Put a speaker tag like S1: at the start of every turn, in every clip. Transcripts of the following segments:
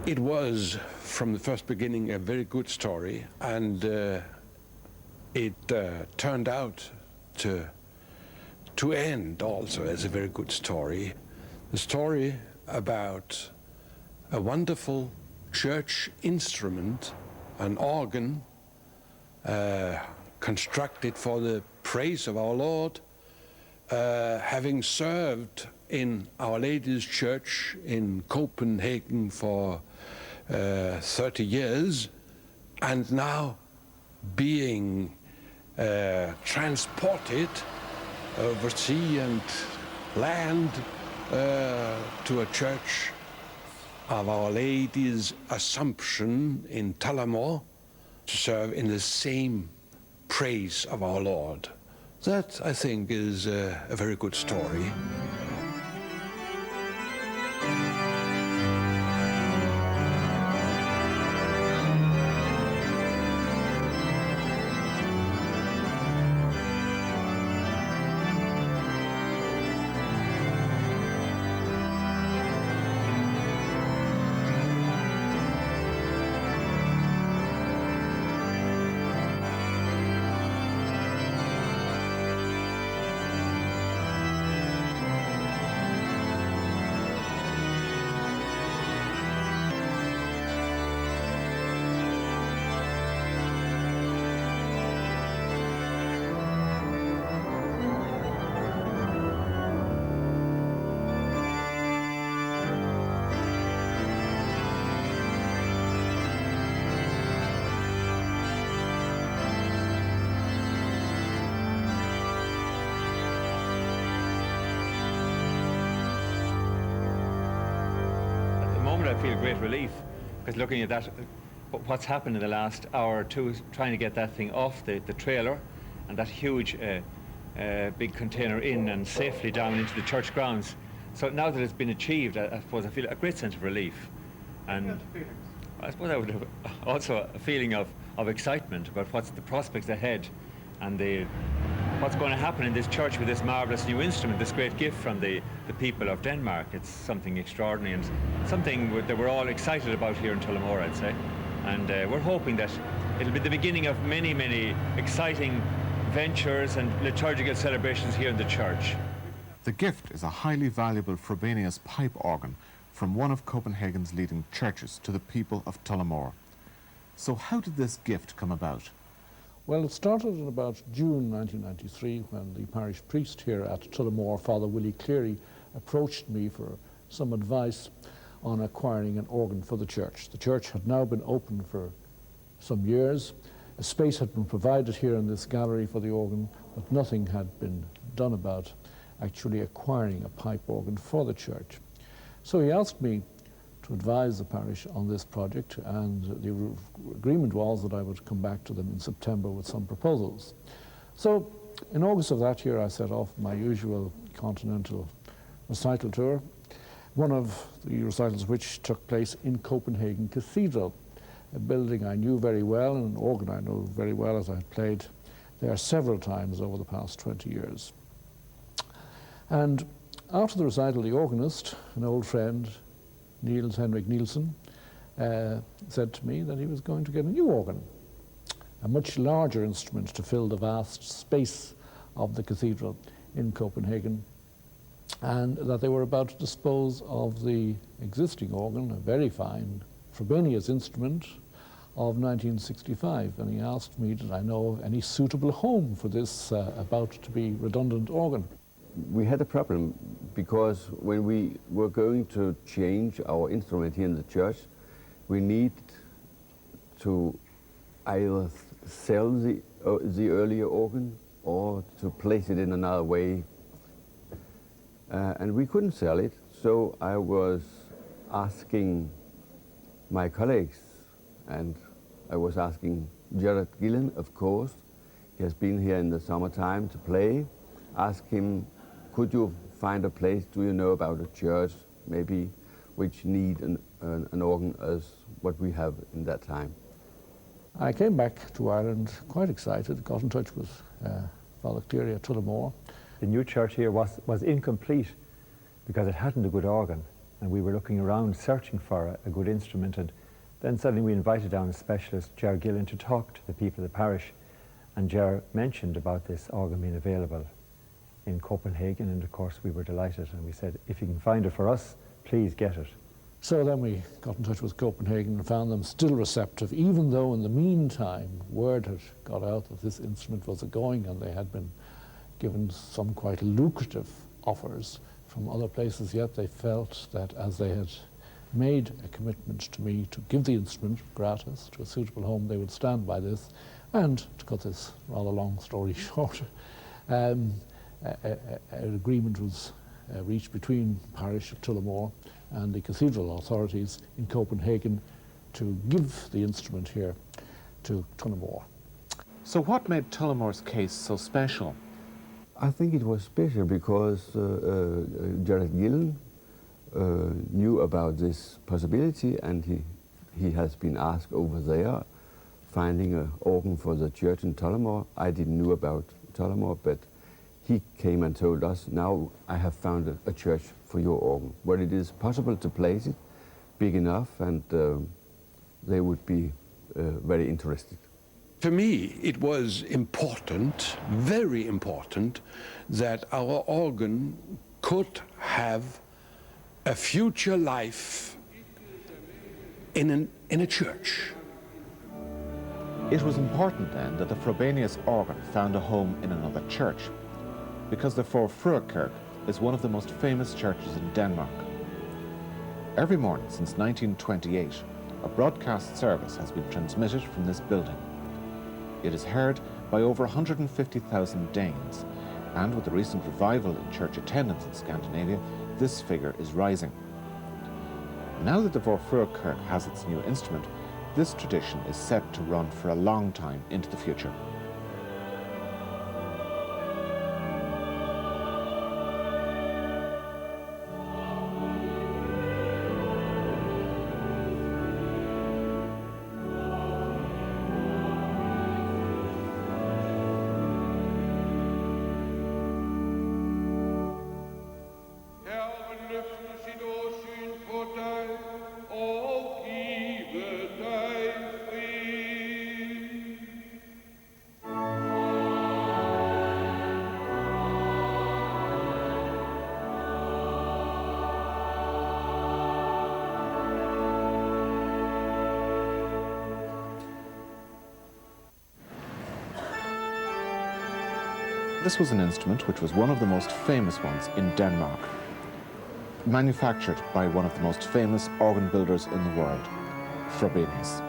S1: It was, from the first beginning, a very good story, and it turned out to end also as a very good story. The story about a wonderful church instrument, an organ, constructed for the praise of our Lord, having served in Our Lady's Church in Copenhagen for 30 years, and now being transported over sea and land to a church of Our Lady's Assumption in Tullamore to serve in the same praise of our Lord. That, I think, is a very good story.
S2: I feel great relief, because looking at that, what's happened in the last hour or two, trying to get that thing off the trailer and that huge big container in and safely down into the church grounds. So now that it's been achieved, I suppose I feel a great sense of relief. And I suppose I would have also a feeling of excitement about what's the prospects ahead and what's going to happen in this church with this marvellous new instrument, this great gift from the people of Denmark. It's something extraordinary and something that we're all excited about here in Tullamore, I'd say. And we're hoping that it'll be the beginning of many, many exciting ventures and liturgical celebrations here in the church.
S3: The gift is a highly valuable Frobenius pipe organ from one of Copenhagen's leading churches to the people of Tullamore. So how did this gift come about?
S4: Well, it started in about June 1993 when the parish priest here at Tullamore, Father Willie Cleary, approached me for some advice on acquiring an organ for the church. The church had now been open for some years. A space had been provided here in this gallery for the organ, but nothing had been done about actually acquiring a pipe organ for the church. So he asked me to advise the parish on this project, and the agreement was that I would come back to them in September with some proposals. So in August of that year I set off my usual continental recital tour, one of the recitals which took place in Copenhagen Cathedral, a building I knew very well and an organ I know very well as I had played there several times over the past 20 years. And after the recital, the organist, an old friend, Niels, Henrik Nielsen, said to me that he was going to get a new organ, a much larger instrument to fill the vast space of the cathedral in Copenhagen, and that they were about to dispose of the existing organ, a very fine Frobenius instrument of 1965. And he asked me, did I know of any suitable home for this about to be redundant organ?
S5: We had a problem because when we were going to change our instrument here in the church, we need to either sell the earlier organ or to place it in another way. And we couldn't sell it, so I was asking my colleagues, and I was asking Gerard Gillen, of course. He has been here in the summertime to play. Ask him, could you find a place, do you know about a church, maybe, which need an organ as what we have in that time?
S4: I came back to Ireland quite excited, got in touch with Father Cleary at Tullamore.
S6: The new church here was incomplete because it hadn't a good organ.
S2: And we were looking around, searching for a good instrument, and then suddenly we invited down a specialist, Gerard Gillen, to talk to the people of the parish. And Gerard mentioned about this organ being available in Copenhagen, and of course we were delighted, and we said, if you can find it for us, please get it.
S4: So then we got in touch with Copenhagen and found them still receptive, even though in the meantime word had got out that this instrument was going, and they had been given some quite lucrative offers from other places. Yet they felt that as they had made a commitment to me to give the instrument gratis to a suitable home, they would stand by this. And to cut this rather long story short, an agreement was reached between the parish of Tullamore and the cathedral authorities in Copenhagen to give the instrument here to Tullamore.
S3: So what made Tullamore's case so special?
S5: I think it was special because Gerard Gillen knew about this possibility, and he has been asked over there finding an organ for the church in Tullamore. I didn't know about Tullamore, but he came and told us, now I have found a church for your organ, where it is possible to place it big enough, and they would be very interested.
S1: For me, it was important, very important, that our organ could have a future life in a church.
S3: It was important then that the Frobenius organ found a home in another church, because the Vor Frue Kirk is one of the most famous churches in Denmark. Every morning since 1928, a broadcast service has been transmitted from this building. It is heard by over 150,000 Danes, and with the recent revival in church attendance in Scandinavia, this figure is rising. Now that the Vor Frue Kirk has its new instrument, this tradition is set to run for a long time into the future. This was an instrument which was one of the most famous ones in Denmark, manufactured by one of the most famous organ builders in the world, Frobenius.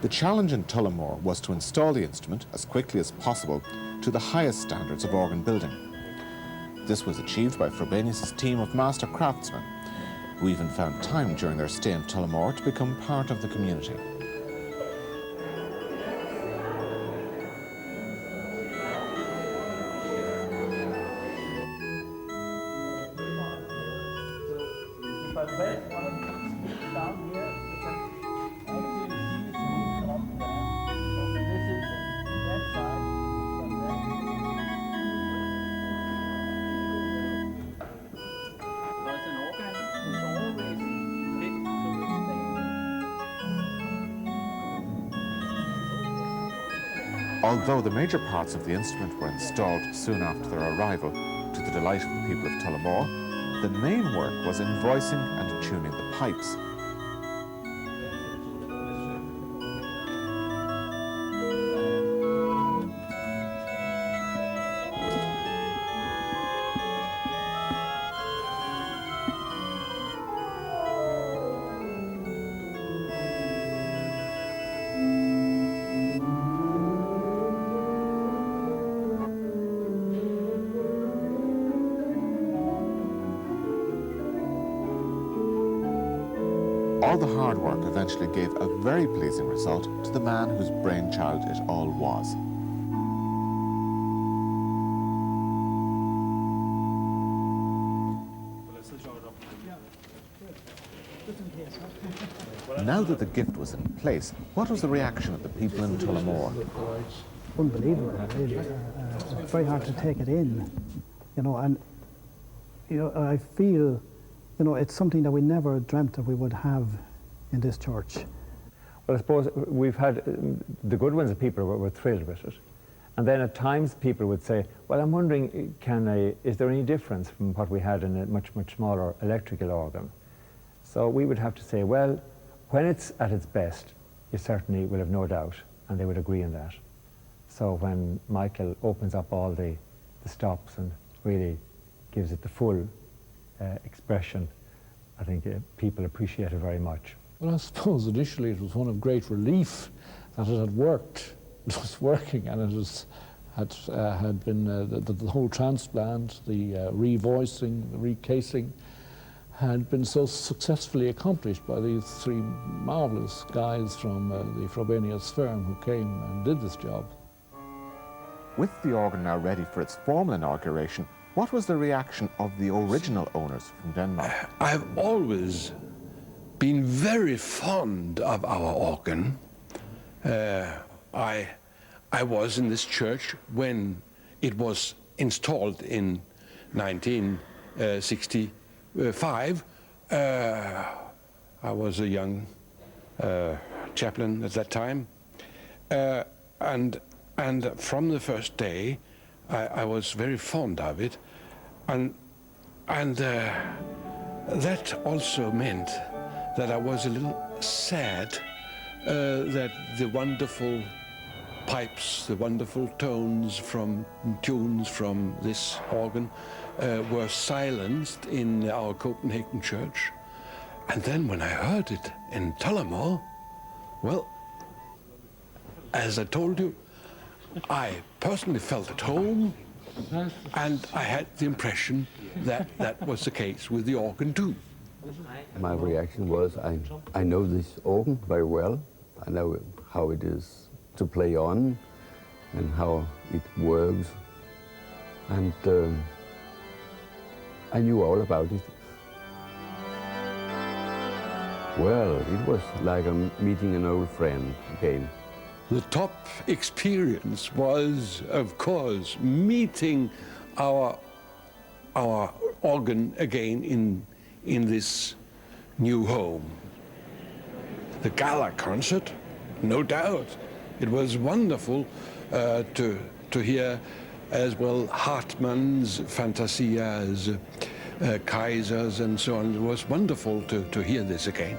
S3: The challenge in Tullamore was to install the instrument as quickly as possible to the highest standards of organ building. This was achieved by Frobenius' team of master craftsmen, who even found time during their stay in Tullamore to become part of the community. Although the major parts of the instrument were installed soon after their arrival, to the delight of the people of Tullamore, the main work was in voicing and tuning the pipes. All the hard work eventually gave a very pleasing result to the man whose brainchild it all was. Now that the gift was in place, what was the reaction of the people in Tullamore?
S6: Unbelievable, really. It's very hard to take it in, you know, and I feel, it's something that we never dreamt that we would have in this church.
S2: Well, I suppose we've had the good ones, the people were thrilled with it. And then at times people would say, well, I'm wondering, is there any difference from what we had in a much, much smaller electrical organ? So we would have to say, well, when it's at its best, you certainly will have no doubt, and they would agree on that. So when Michael opens up all the stops and really gives it the full expression, I think people appreciate it very much.
S4: Well, I suppose initially it was one of great relief that it had worked. It was working, and it had been the whole transplant, the revoicing, the recasing, had been so successfully accomplished by these three marvellous guys from the Frobenius firm who came and did this job.
S3: With the organ now ready for its formal inauguration, what was the reaction of the original owners from Denmark?
S1: I've always been very fond of our organ. I was in this church when it was installed in 1965. I was a young chaplain at that time, and from the first day I was very fond of it, and that also meant that I was a little sad that the wonderful pipes, the wonderful tunes from this organ were silenced in our Copenhagen church. And then when I heard it in Tullamore, well, as I told you, I personally felt at home, and I had the impression that that was the case with the organ too.
S5: My reaction was, I know this organ very well. I know how it is to play on and how it works. And I knew all about it. Well, it was like meeting an old friend again.
S1: The top experience was, of course, meeting our organ again in this new home. The gala concert, no doubt. It was wonderful to hear as well Hartmann's Fantasias, Kaisers and so on. It was wonderful to hear this again.